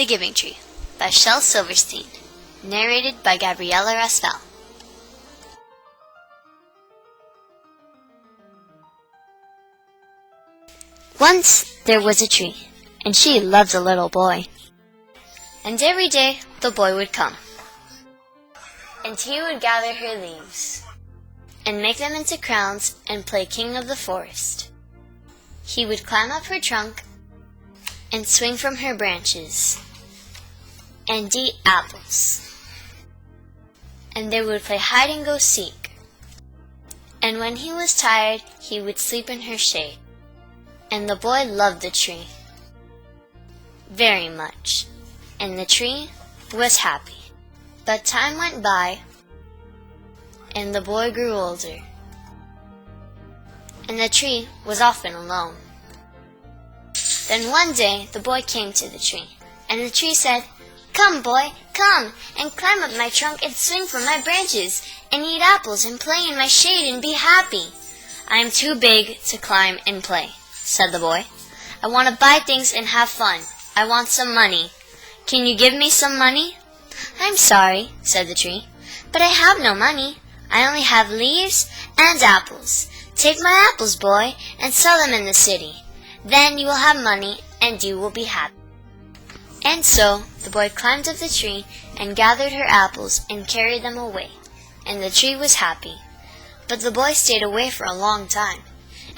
The Giving Tree by Shel Silverstein. Narrated by Gabriella Raspall. Once there was a tree, and she loved a little boy. And every day the boy would come, and he would gather her leaves, and make them into crowns, and play king of the forest. He would climb up her trunk, and swing from her branches, and eat apples. And they would play hide-and-go-seek. And when he was tired, he would sleep in her shade. And the boy loved the tree very much, and the tree was happy. But time went by, and the boy grew older, and the tree was often alone. Then one day the boy came to the tree, and the tree said, "Come, boy, come, and climb up my trunk and swing from my branches, and eat apples and play in my shade and be happy." "I am too big to climb and play," said the boy. "I want to buy things and have fun. I want some money. Can you give me some money?" "I'm sorry," said the tree, "but I have no money. I only have leaves and apples. Take my apples, boy, and sell them in the city. Then you will have money, and you will be happy." And so the boy climbed up the tree and gathered her apples and carried them away, and the tree was happy. But the boy stayed away for a long time,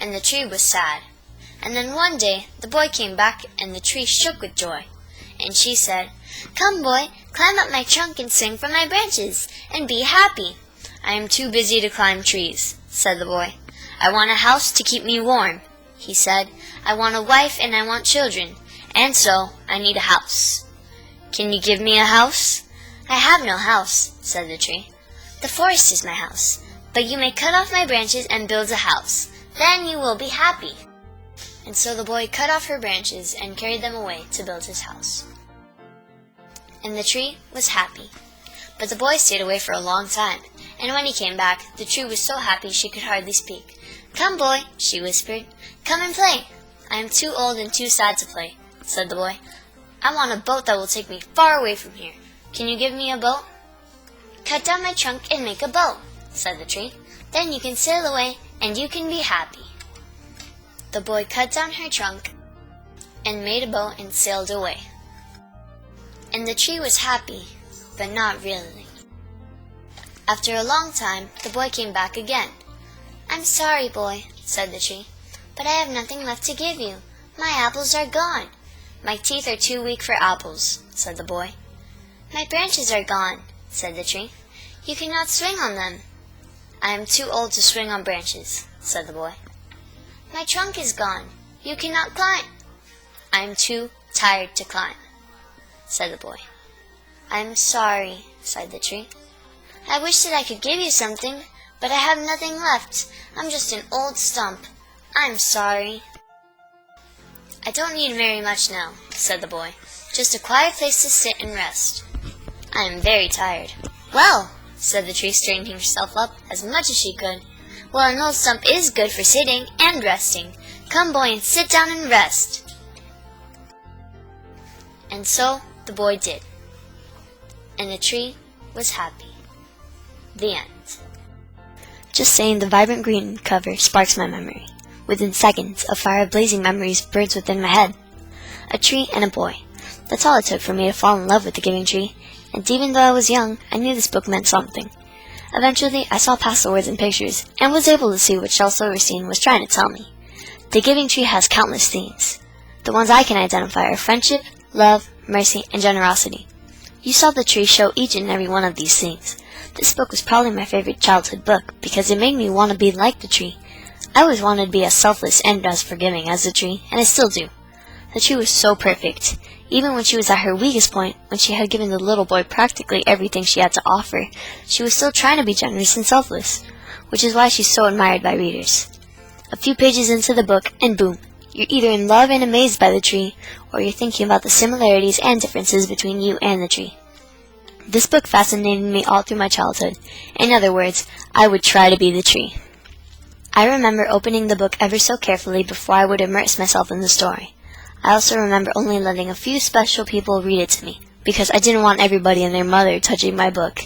and the tree was sad. And then one day the boy came back, and the tree shook with joy. And she said, "Come, boy, climb up my trunk and swing from my branches, and be happy." "I am too busy to climb trees," said the boy. "I want a house to keep me warm," he said. "I want a wife and I want children, and so I need a house." "Can you give me a house?" "I have no house," said the tree. "The forest is my house, but you may cut off my branches and build a house. Then you will be happy." And so the boy cut off her branches and carried them away to build his house. And the tree was happy. But the boy stayed away for a long time, and when he came back, the tree was so happy she could hardly speak. "Come, boy," she whispered, "come and play." "I am too old and too sad to play," said the boy. "I want a boat that will take me far away from here. Can you give me a boat?" "Cut down my trunk and make a boat," said the tree. "Then you can sail away, and you can be happy." The boy cut down her trunk and made a boat and sailed away. And the tree was happy, but not really. After a long time, the boy came back again. "I'm sorry, boy," said the tree, "but I have nothing left to give you. My apples are gone." "My teeth are too weak for apples," said the boy. "My branches are gone," said the tree. "You cannot swing on them." "I am too old to swing on branches," said the boy. "My trunk is gone. You cannot climb." "I am too tired to climb," said the boy. "I'm sorry," sighed the tree. "I wish that I could give you something, but I have nothing left. I'm just an old stump. I'm sorry." "I don't need very much now," said the boy. "Just a quiet place to sit and rest. I am very tired." "Well," said the tree, straightening herself up as much as she could, "well, an old stump is good for sitting and resting. Come, boy, and sit down and rest." And so the boy did, and the tree was happy. The end. Just saying the vibrant green cover sparks my memory. Within seconds, a fire of blazing memories burns within my head. A tree and a boy. That's all it took for me to fall in love with The Giving Tree, and even though I was young, I knew this book meant something. Eventually, I saw past the words and pictures, and was able to see what Shel Silverstein was trying to tell me. The Giving Tree has countless themes. The ones I can identify are friendship, love, mercy, and generosity. You saw the tree show each and every one of these things. This book was probably my favorite childhood book, because it made me want to be like the tree. I always wanted to be as selfless and as forgiving as the tree, and I still do. The tree was so perfect. Even when she was at her weakest point, when she had given the little boy practically everything she had to offer, she was still trying to be generous and selfless, which is why she's so admired by readers. A few pages into the book, and boom, you're either in love and amazed by the tree, or you're thinking about the similarities and differences between you and the tree. This book fascinated me all through my childhood. In other words, I would try to be the tree. I remember opening the book ever so carefully before I would immerse myself in the story. I also remember only letting a few special people read it to me, because I didn't want everybody and their mother touching my book.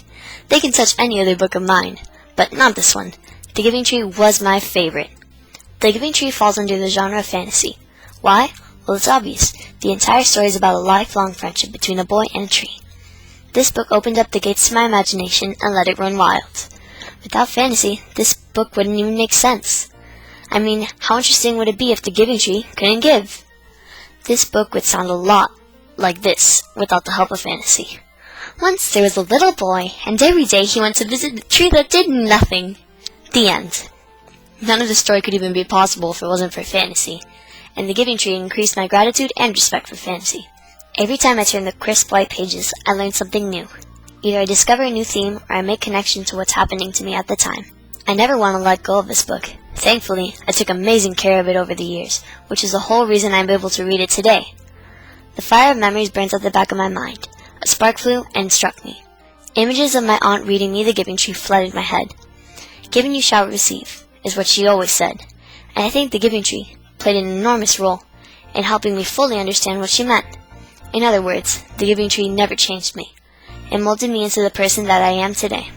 They can touch any other book of mine, but not this one. The Giving Tree was my favorite. The Giving Tree falls under the genre of fantasy. Why? Well, it's obvious. The entire story is about a lifelong friendship between a boy and a tree. This book opened up the gates to my imagination and let it run wild. Without fantasy, this book wouldn't even make sense. I mean, how interesting would it be if the Giving Tree couldn't give? This book would sound a lot like this without the help of fantasy. Once there was a little boy, and every day he went to visit the tree that did nothing. The end. None of the story could even be possible if it wasn't for fantasy, and the Giving Tree increased my gratitude and respect for fantasy. Every time I turn the crisp white pages, I learn something new. Either I discover a new theme, or I make connection to what's happening to me at the time. I never want to let go of this book. Thankfully, I took amazing care of it over the years, which is the whole reason I'm able to read it today. The fire of memories burns at the back of my mind. A spark flew and struck me. Images of my aunt reading me the Giving Tree flooded my head. Given you shall receive, is what she always said, and I think the Giving Tree played an enormous role in helping me fully understand what she meant. In other words, the Giving Tree never changed me. It molded me into the person that I am today.